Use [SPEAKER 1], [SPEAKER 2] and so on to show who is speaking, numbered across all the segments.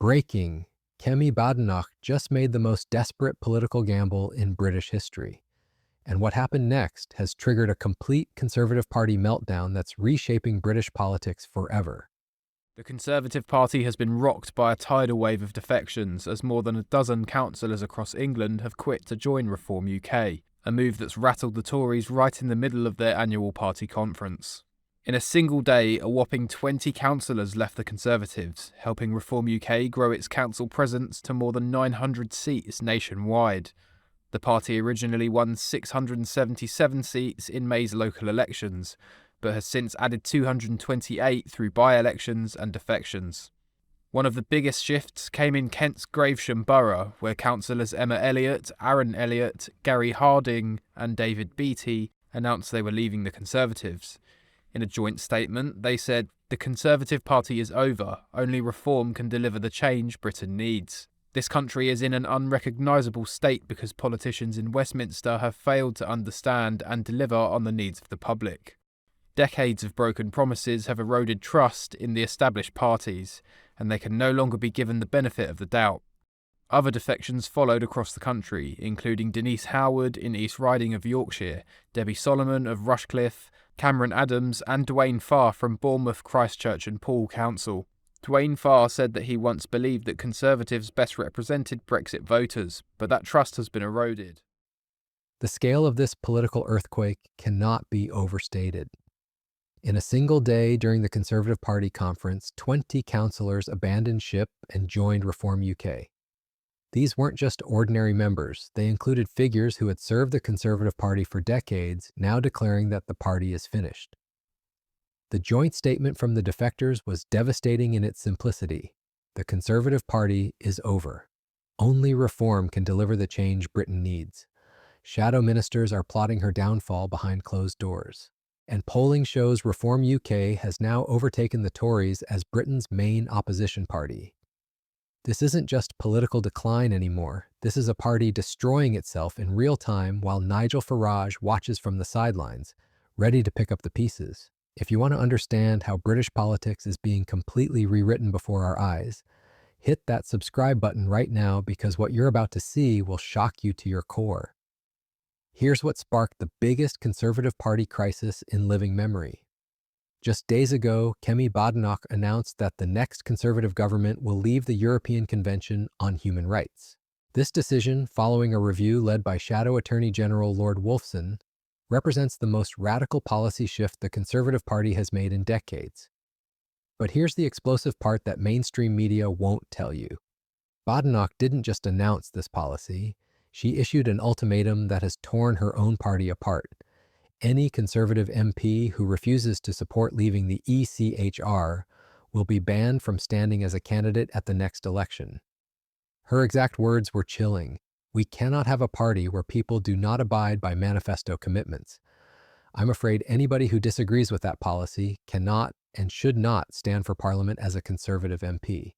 [SPEAKER 1] Breaking: Kemi Badenoch just made the most desperate political gamble in British history. And what happened next has triggered a complete Conservative Party meltdown that's reshaping British politics forever.
[SPEAKER 2] The Conservative Party has been rocked by a tidal wave of defections as more than a dozen councillors across England have quit to join Reform UK, a move that's rattled the Tories right in the middle of their annual party conference. In a single day, a whopping 20 councillors left the Conservatives, helping Reform UK grow its council presence to more than 900 seats nationwide. The party originally won 677 seats in May's local elections, but has since added 228 through by-elections and defections. One of the biggest shifts came in Kent's Gravesham borough, where councillors Emma Elliott, Aaron Elliott, Gary Harding and David Beattie announced they were leaving the Conservatives. In a joint statement, they said, "The Conservative Party is over. Only reform can deliver the change Britain needs. This country is in an unrecognisable state because politicians in Westminster have failed to understand and deliver on the needs of the public." Decades of broken promises have eroded trust in the established parties, and they can no longer be given the benefit of the doubt. Other defections followed across the country, including Denise Howard in East Riding of Yorkshire, Debbie Solomon of Rushcliffe, Cameron Adams and Dwayne Farr from Bournemouth, Christchurch and Poole Council. Dwayne Farr said that he once believed that Conservatives best represented Brexit voters, but that trust has been eroded.
[SPEAKER 1] The scale of this political earthquake cannot be overstated. In a single day during the Conservative Party conference, 20 councillors abandoned ship and joined Reform UK. These weren't just ordinary members, they included figures who had served the Conservative Party for decades, now declaring that the party is finished. The joint statement from the defectors was devastating in its simplicity. The Conservative Party is over. Only reform can deliver the change Britain needs. Shadow ministers are plotting her downfall behind closed doors. And polling shows Reform UK has now overtaken the Tories as Britain's main opposition party. This isn't just political decline anymore. This is a party destroying itself in real time while Nigel Farage watches from the sidelines, ready to pick up the pieces. If you want to understand how British politics is being completely rewritten before our eyes, hit that subscribe button right now because what you're about to see will shock you to your core. Here's what sparked the biggest Conservative Party crisis in living memory. Just days ago, Kemi Badenoch announced that the next Conservative government will leave the European Convention on Human Rights. This decision, following a review led by Shadow Attorney General Lord Wolfson, represents the most radical policy shift the Conservative Party has made in decades. But here's the explosive part that mainstream media won't tell you. Badenoch didn't just announce this policy, she issued an ultimatum that has torn her own party apart. Any Conservative MP who refuses to support leaving the ECHR will be banned from standing as a candidate at the next election. Her exact words were chilling. "We cannot have a party where people do not abide by manifesto commitments. I'm afraid anybody who disagrees with that policy cannot and should not stand for Parliament as a Conservative MP."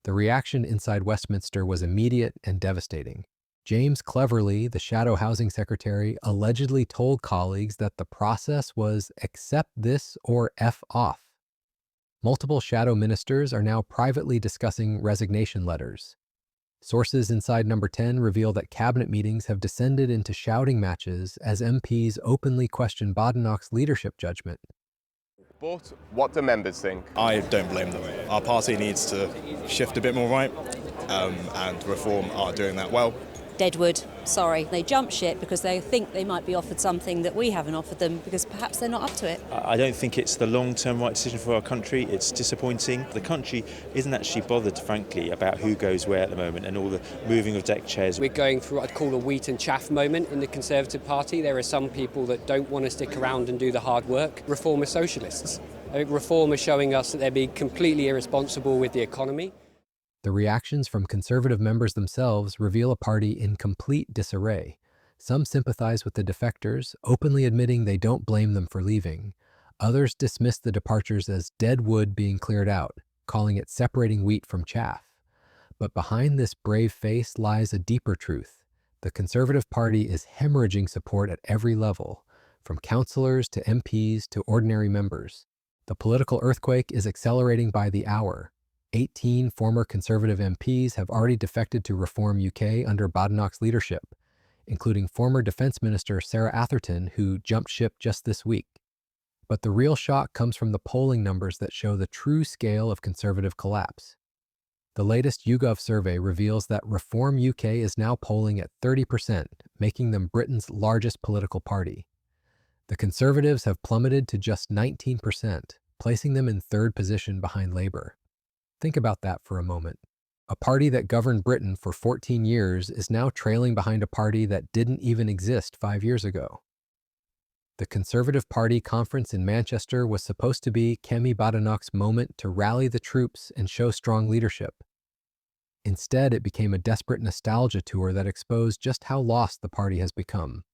[SPEAKER 1] The reaction inside Westminster was immediate and devastating. James Cleverly, the Shadow Housing Secretary, allegedly told colleagues that the process was accept this or F off. Multiple shadow ministers are now privately discussing resignation letters. Sources inside Number 10 reveal that cabinet meetings have descended into shouting matches as MPs openly question Badenoch's leadership judgment.
[SPEAKER 3] But what do members think?
[SPEAKER 4] I don't blame them. Our party needs to shift a bit more right, and Reform are doing that well.
[SPEAKER 5] Deadwood, sorry. They jump ship because they think they might be offered something that we haven't offered them because perhaps they're not up to it.
[SPEAKER 6] I don't think it's the long-term right decision for our country. It's disappointing. The country isn't actually bothered, frankly, about who goes where at the moment and all the moving of deck chairs.
[SPEAKER 7] We're going through what I'd call a wheat and chaff moment in the Conservative Party. There are some people that don't want to stick around and do the hard work. Reform are socialists. I think Reform are showing us that they're being completely irresponsible with the economy.
[SPEAKER 1] The reactions from Conservative members themselves reveal a party in complete disarray. Some sympathize with the defectors, openly admitting they don't blame them for leaving. Others dismiss the departures as dead wood being cleared out, calling it separating wheat from chaff. But behind this brave face lies a deeper truth. The Conservative Party is hemorrhaging support at every level, from councillors to MPs to ordinary members. The political earthquake is accelerating by the hour. 18 former Conservative MPs have already defected to Reform UK under Badenoch's leadership, including former Defence Minister Sarah Atherton, who jumped ship just this week. But the real shock comes from the polling numbers that show the true scale of Conservative collapse. The latest YouGov survey reveals that Reform UK is now polling at 30%, making them Britain's largest political party. The Conservatives have plummeted to just 19%, placing them in third position behind Labour. Think about that for a moment. A party that governed Britain for 14 years is now trailing behind a party that didn't even exist 5 years ago. The Conservative Party conference in Manchester was supposed to be Kemi Badenoch's moment to rally the troops and show strong leadership. Instead, it became a desperate nostalgia tour that exposed just how lost the party has become.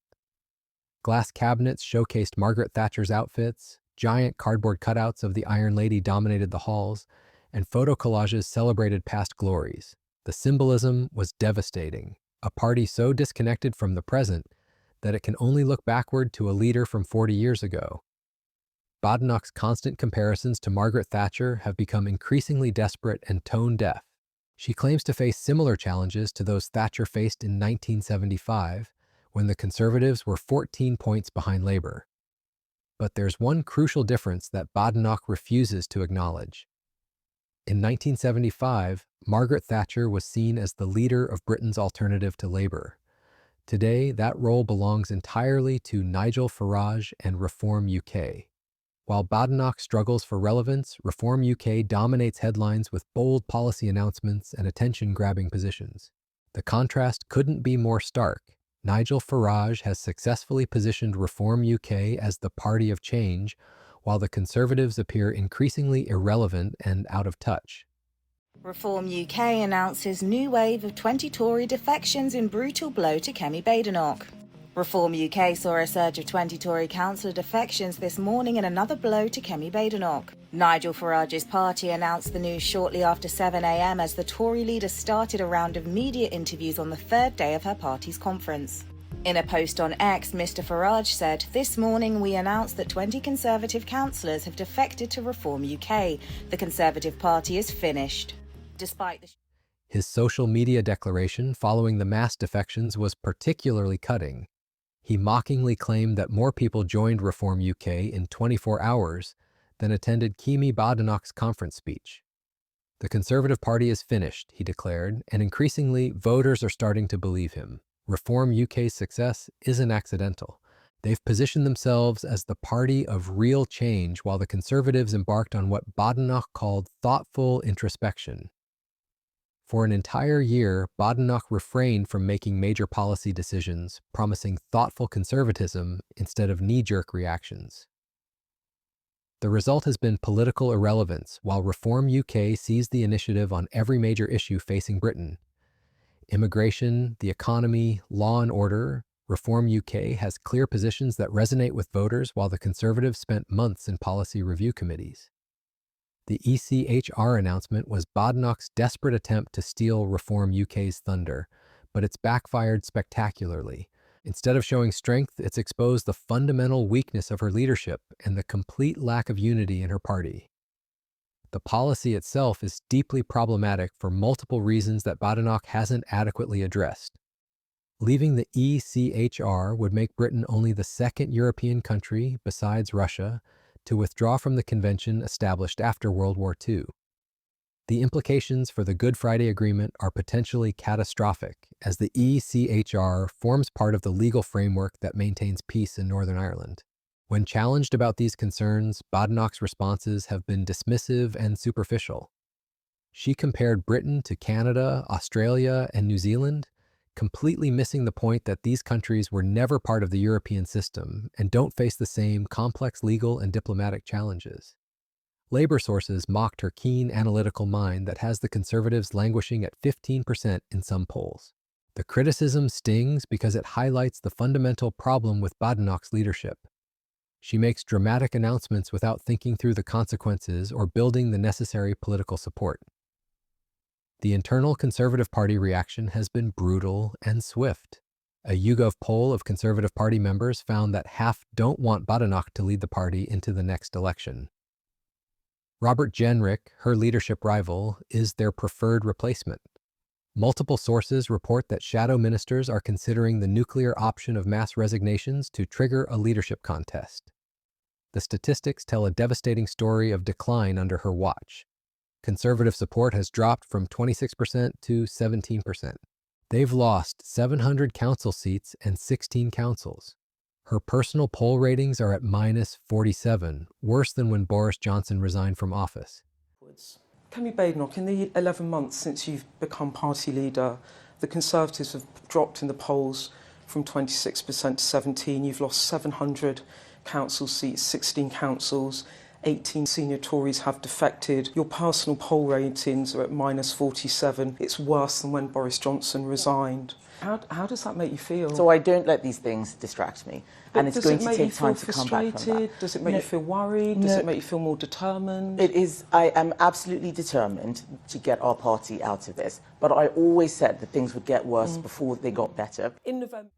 [SPEAKER 1] Glass cabinets showcased Margaret Thatcher's outfits, giant cardboard cutouts of the Iron Lady dominated the halls, and photo collages celebrated past glories. The symbolism was devastating. A party so disconnected from the present that it can only look backward to a leader from 40 years ago. Badenoch's constant comparisons to Margaret Thatcher have become increasingly desperate and tone-deaf. She claims to face similar challenges to those Thatcher faced in 1975, when the Conservatives were 14 points behind Labour. But there's one crucial difference that Badenoch refuses to acknowledge. In 1975, Margaret Thatcher was seen as the leader of Britain's alternative to Labour. Today, that role belongs entirely to Nigel Farage and Reform UK. While Badenoch struggles for relevance, Reform UK dominates headlines with bold policy announcements and attention-grabbing positions. The contrast couldn't be more stark. Nigel Farage has successfully positioned Reform UK as the party of change, while the Conservatives appear increasingly irrelevant and out of touch.
[SPEAKER 8] Reform UK announces new wave of 20 Tory defections in brutal blow to Kemi Badenoch. Reform UK saw a surge of 20 Tory councillor defections this morning in another blow to Kemi Badenoch. Nigel Farage's party announced the news shortly after 7 a.m. as the Tory leader started a round of media interviews on the third day of her party's conference. In a post on X, Mr Farage said, "This morning we announced that 20 Conservative councillors have defected to Reform UK. The Conservative Party is finished."
[SPEAKER 1] His social media declaration following the mass defections was particularly cutting. He mockingly claimed that more people joined Reform UK in 24 hours than attended Kemi Badenoch's conference speech. The Conservative Party is finished, he declared, and increasingly voters are starting to believe him. Reform UK's success isn't accidental. They've positioned themselves as the party of real change while the Conservatives embarked on what Badenoch called thoughtful introspection. For an entire year, Badenoch refrained from making major policy decisions, promising thoughtful conservatism instead of knee-jerk reactions. The result has been political irrelevance, while Reform UK seized the initiative on every major issue facing Britain. Immigration, the economy, law and order. Reform UK has clear positions that resonate with voters, while the Conservatives spent months in policy review committees. The ECHR announcement was Badenoch's desperate attempt to steal Reform UK's thunder, but it's backfired spectacularly. Instead of showing strength, it's exposed the fundamental weakness of her leadership and the complete lack of unity in her party. The policy itself is deeply problematic for multiple reasons that Badenoch hasn't adequately addressed. Leaving the ECHR would make Britain only the second European country, besides Russia, to withdraw from the convention established after World War II. The implications for the Good Friday Agreement are potentially catastrophic, as the ECHR forms part of the legal framework that maintains peace in Northern Ireland. When challenged about these concerns, Badenoch's responses have been dismissive and superficial. She compared Britain to Canada, Australia, and New Zealand, completely missing the point that these countries were never part of the European system and don't face the same complex legal and diplomatic challenges. Labour sources mocked her keen analytical mind that has the Conservatives languishing at 15% in some polls. The criticism stings because it highlights the fundamental problem with Badenoch's leadership. She makes dramatic announcements without thinking through the consequences or building the necessary political support. The internal Conservative Party reaction has been brutal and swift. A YouGov poll of Conservative Party members found that half don't want Badenoch to lead the party into the next election. Robert Jenrick, her leadership rival, is their preferred replacement. Multiple sources report that shadow ministers are considering the nuclear option of mass resignations to trigger a leadership contest. The statistics tell a devastating story of decline under her watch. Conservative support has dropped from 26% to 17%. They've lost 700 council seats and 16 councils. Her personal poll ratings are at minus 47, worse than when Boris Johnson resigned from office.
[SPEAKER 9] Kemi Badenoch, in the 11 months since you've become party leader, the Conservatives have dropped in the polls from 26% to 17%. You've lost 700 council seats, 16 councils, 18 senior Tories have defected. Your personal poll ratings are at minus 47. It's worse than when Boris Johnson resigned. How does that make you feel?
[SPEAKER 10] So I don't let these things distract me. And it's going to take time to come back from that.
[SPEAKER 9] Does it make you feel worried? Does it make you feel more determined?
[SPEAKER 10] It is. I am absolutely determined to get our party out of this. But I always said that things would get worse before they got better.
[SPEAKER 9] In November.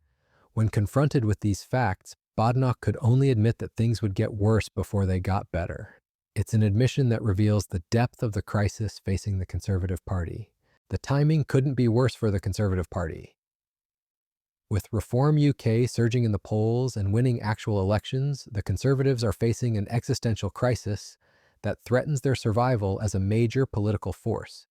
[SPEAKER 1] When confronted with these facts, Badenoch could only admit that things would get worse before they got better. It's an admission that reveals the depth of the crisis facing the Conservative Party. The timing couldn't be worse for the Conservative Party. With Reform UK surging in the polls and winning actual elections, the Conservatives are facing an existential crisis that threatens their survival as a major political force.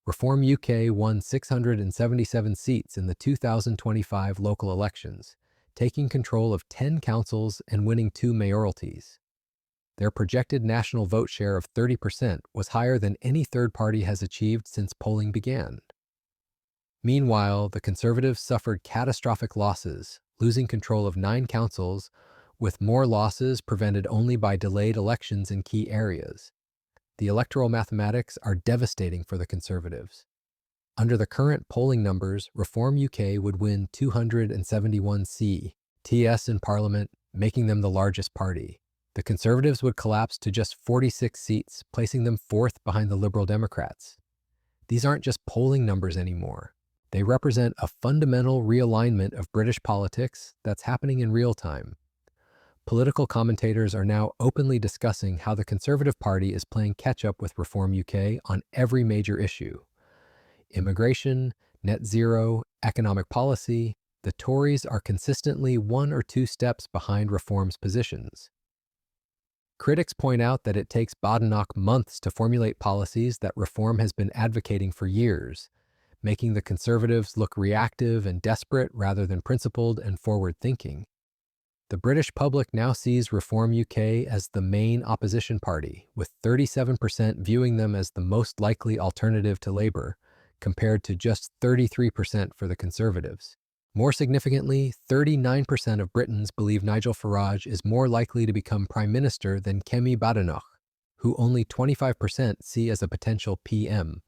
[SPEAKER 1] Reform UK won 677 seats in the 2025 local elections, taking control of 10 councils and winning 2 mayoralties. Their projected national vote share of 30% was higher than any third party has achieved since polling began. Meanwhile, the Conservatives suffered catastrophic losses, losing control of 9 councils, with more losses prevented only by delayed elections in key areas. The electoral mathematics are devastating for the Conservatives. Under the current polling numbers, Reform UK would win 271 TS in Parliament, making them the largest party. The Conservatives would collapse to just 46 seats, placing them 4th behind the Liberal Democrats. These aren't just polling numbers anymore. They represent a fundamental realignment of British politics that's happening in real time. Political commentators are now openly discussing how the Conservative Party is playing catch-up with Reform UK on every major issue. Immigration, net zero, economic policy, the Tories are consistently 1 or 2 steps behind Reform's positions. Critics point out that it takes Badenoch months to formulate policies that Reform has been advocating for years, making the Conservatives look reactive and desperate rather than principled and forward-thinking. The British public now sees Reform UK as the main opposition party, with 37% viewing them as the most likely alternative to Labour, compared to just 33% for the Conservatives. More significantly, 39% of Britons believe Nigel Farage is more likely to become Prime Minister than Kemi Badenoch, who only 25% see as a potential PM.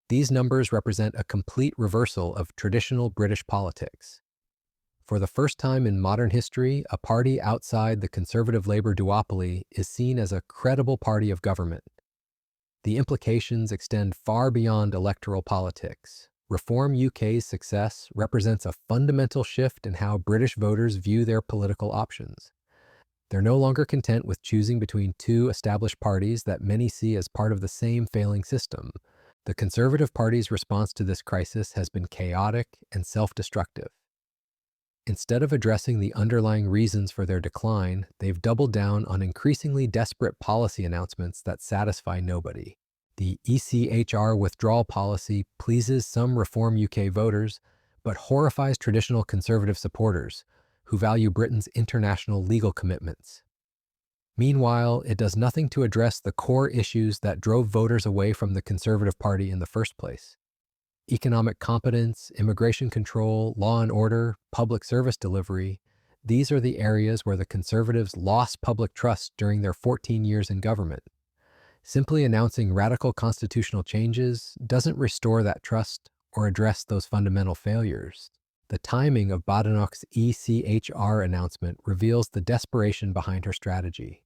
[SPEAKER 1] These numbers represent a complete reversal of traditional British politics. For the first time in modern history, a party outside the Conservative Labour duopoly is seen as a credible party of government. The implications extend far beyond electoral politics. Reform UK's success represents a fundamental shift in how British voters view their political options. They're no longer content with choosing between 2 established parties that many see as part of the same failing system. The Conservative Party's response to this crisis has been chaotic and self-destructive. Instead of addressing the underlying reasons for their decline, they've doubled down on increasingly desperate policy announcements that satisfy nobody. The ECHR withdrawal policy pleases some Reform UK voters, but horrifies traditional Conservative supporters, who value Britain's international legal commitments. Meanwhile, it does nothing to address the core issues that drove voters away from the Conservative Party in the first place. Economic competence, immigration control, law and order, public service delivery, these are the areas where the Conservatives lost public trust during their 14 years in government. Simply announcing radical constitutional changes doesn't restore that trust or address those fundamental failures. The timing of Badenoch's ECHR announcement reveals the desperation behind her strategy.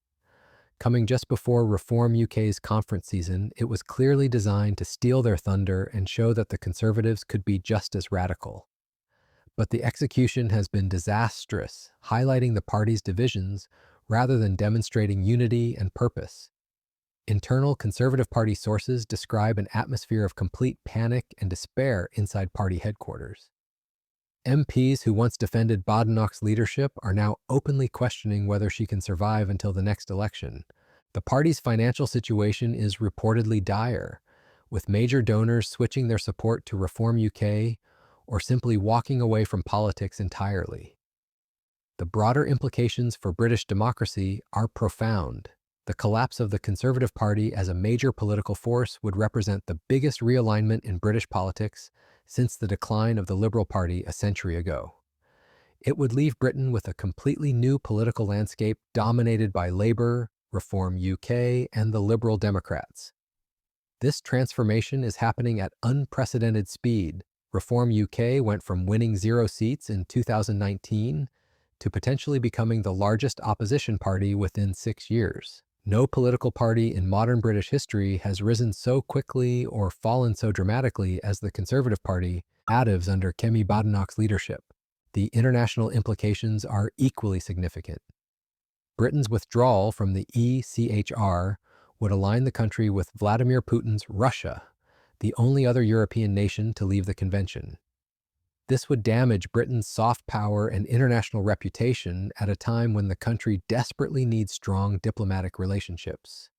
[SPEAKER 1] Coming just before Reform UK's conference season, it was clearly designed to steal their thunder and show that the Conservatives could be just as radical. But the execution has been disastrous, highlighting the party's divisions rather than demonstrating unity and purpose. Internal Conservative Party sources describe an atmosphere of complete panic and despair inside party headquarters. MPs who once defended Badenoch's leadership are now openly questioning whether she can survive until the next election. The party's financial situation is reportedly dire, with major donors switching their support to Reform UK or simply walking away from politics entirely. The broader implications for British democracy are profound. The collapse of the Conservative Party as a major political force would represent the biggest realignment in British politics since the decline of the Liberal Party a century ago. It would leave Britain with a completely new political landscape dominated by Labour, Reform UK, and the Liberal Democrats. This transformation is happening at unprecedented speed. Reform UK went from winning 0 seats in 2019 to potentially becoming the largest opposition party within 6 years. No political party in modern British history has risen so quickly or fallen so dramatically as the Conservative Party, addives under Kemi Badenoch's leadership. The international implications are equally significant. Britain's withdrawal from the ECHR would align the country with Vladimir Putin's Russia, the only other European nation to leave the convention. This would damage Britain's soft power and international reputation at a time when the country desperately needs strong diplomatic relationships.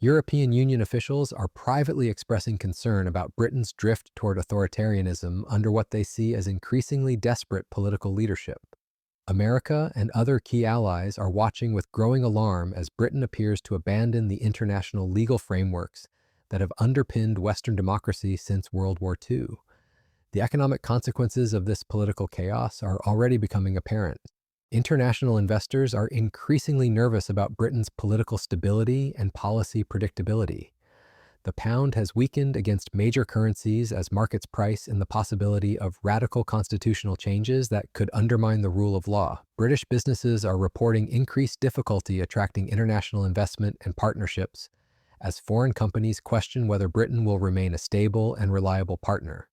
[SPEAKER 1] European Union officials are privately expressing concern about Britain's drift toward authoritarianism under what they see as increasingly desperate political leadership. America and other key allies are watching with growing alarm as Britain appears to abandon the international legal frameworks that have underpinned Western democracy since World War II. The economic consequences of this political chaos are already becoming apparent. International investors are increasingly nervous about Britain's political stability and policy predictability. The pound has weakened against major currencies as markets price in the possibility of radical constitutional changes that could undermine the rule of law. British businesses are reporting increased difficulty attracting international investment and partnerships as foreign companies question whether Britain will remain a stable and reliable partner.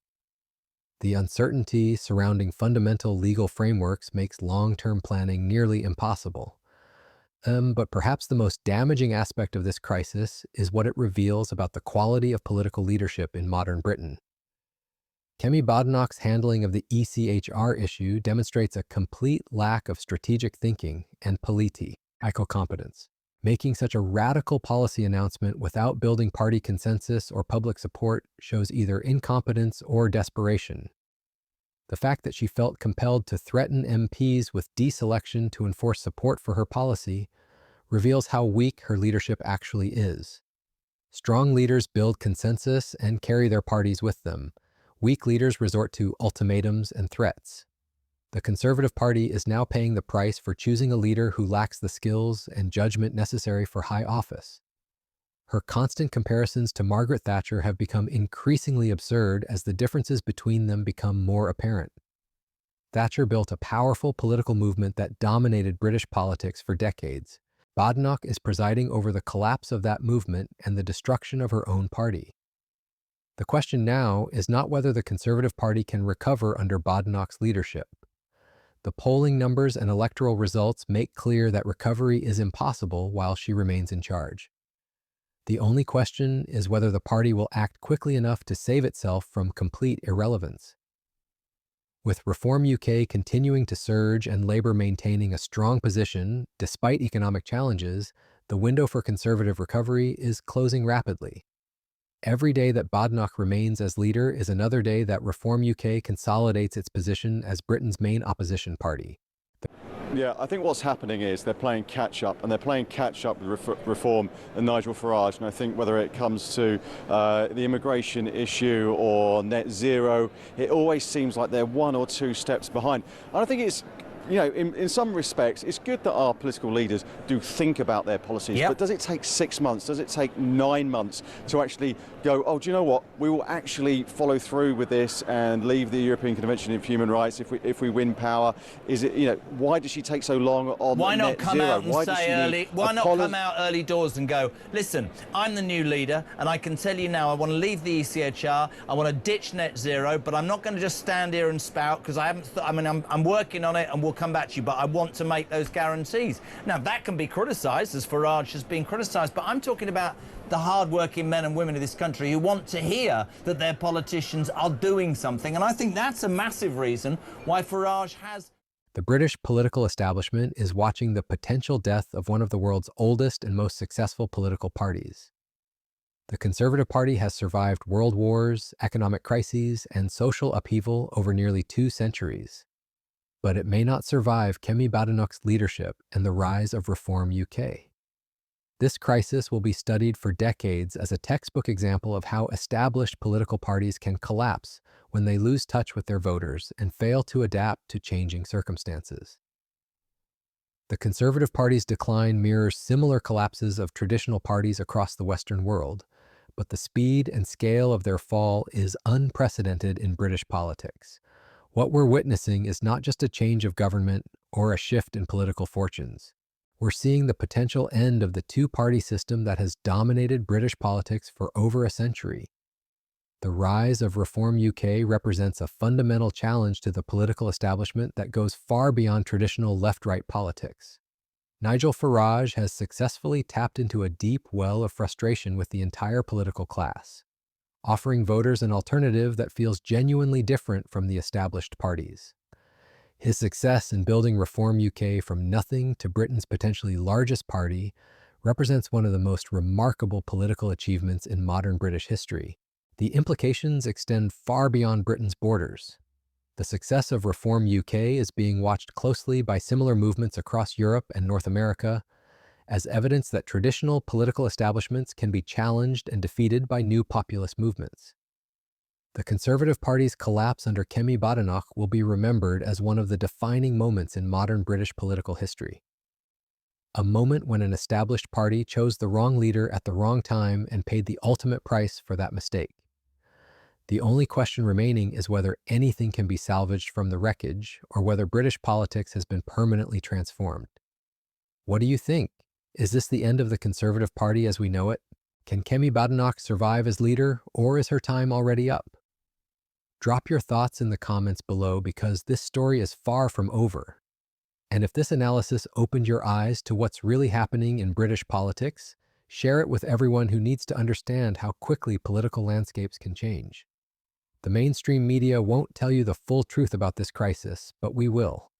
[SPEAKER 1] The uncertainty surrounding fundamental legal frameworks makes long-term planning nearly impossible. But perhaps the most damaging aspect of this crisis is what it reveals about the quality of political leadership in modern Britain. Kemi Badenoch's handling of the ECHR issue demonstrates a complete lack of strategic thinking and polity, competence. Making such a radical policy announcement without building party consensus or public support shows either incompetence or desperation. The fact that she felt compelled to threaten MPs with deselection to enforce support for her policy reveals how weak her leadership actually is. Strong leaders build consensus and carry their parties with them. Weak leaders resort to ultimatums and threats. The Conservative Party is now paying the price for choosing a leader who lacks the skills and judgment necessary for high office. Her constant comparisons to Margaret Thatcher have become increasingly absurd as the differences between them become more apparent. Thatcher built a powerful political movement that dominated British politics for decades. Badenoch is presiding over the collapse of that movement and the destruction of her own party. The question now is not whether the Conservative Party can recover under Badenoch's leadership. The polling numbers and electoral results make clear that recovery is impossible while she remains in charge. The only question is whether the party will act quickly enough to save itself from complete irrelevance. With Reform UK continuing to surge and Labour maintaining a strong position despite economic challenges, the window for Conservative recovery is closing rapidly. Every day that Badenoch remains as leader is another day that Reform UK consolidates its position as Britain's main opposition party.
[SPEAKER 11] Yeah, I think what's happening is they're playing catch-up, and they're playing catch-up with Reform and Nigel Farage. And I think whether it comes to the immigration issue or net zero, it always seems like they're 1 or 2 steps behind. And I think it's, you know, in some respects, it's good that our political leaders do think about their policies, but does it take 6 months? Does it take 9 months to actually go, oh, do you know what? We will actually follow through with this and leave the European Convention of Human Rights if we win power? Is it, you know, why does she take so long on
[SPEAKER 12] why not
[SPEAKER 11] net
[SPEAKER 12] come
[SPEAKER 11] zero?
[SPEAKER 12] out and say early? Why not come out early doors and go, listen, I'm the new leader, and I can tell you now, I want to leave the ECHR, I want to ditch net zero, but I'm not going to just stand here and spout because I haven't. I'm working on it, and we'll will come back to you, but I want to make those guarantees. Now, that can be criticised, as Farage has been criticised, but I'm talking about the hard-working men and women of this country who want to hear that their politicians are doing something. And I think that's a massive reason why Farage has...
[SPEAKER 1] The British political establishment is watching the potential death of one of the world's oldest and most successful political parties. The Conservative Party has survived world wars, economic crises, and social upheaval over nearly 2 centuries. But it may not survive Kemi Badenoch's leadership and the rise of Reform UK. This crisis will be studied for decades as a textbook example of how established political parties can collapse when they lose touch with their voters and fail to adapt to changing circumstances. The Conservative Party's decline mirrors similar collapses of traditional parties across the Western world, but the speed and scale of their fall is unprecedented in British politics. What we're witnessing is not just a change of government or a shift in political fortunes. We're seeing the potential end of the two-party system that has dominated British politics for over a century. The rise of Reform UK represents a fundamental challenge to the political establishment that goes far beyond traditional left-right politics. Nigel Farage has successfully tapped into a deep well of frustration with the entire political class, offering voters an alternative that feels genuinely different from the established parties. His success in building Reform UK from nothing to Britain's potentially largest party represents one of the most remarkable political achievements in modern British history. The implications extend far beyond Britain's borders. The success of Reform UK is being watched closely by similar movements across Europe and North America as evidence that traditional political establishments can be challenged and defeated by new populist movements. The Conservative Party's collapse under Kemi Badenoch will be remembered as one of the defining moments in modern British political history. A moment when an established party chose the wrong leader at the wrong time and paid the ultimate price for that mistake. The only question remaining is whether anything can be salvaged from the wreckage or whether British politics has been permanently transformed. What do you think? Is this the end of the Conservative Party as we know it? Can Kemi Badenoch survive as leader, or is her time already up? Drop your thoughts in the comments below because this story is far from over. And if this analysis opened your eyes to what's really happening in British politics, share it with everyone who needs to understand how quickly political landscapes can change. The mainstream media won't tell you the full truth about this crisis, but we will.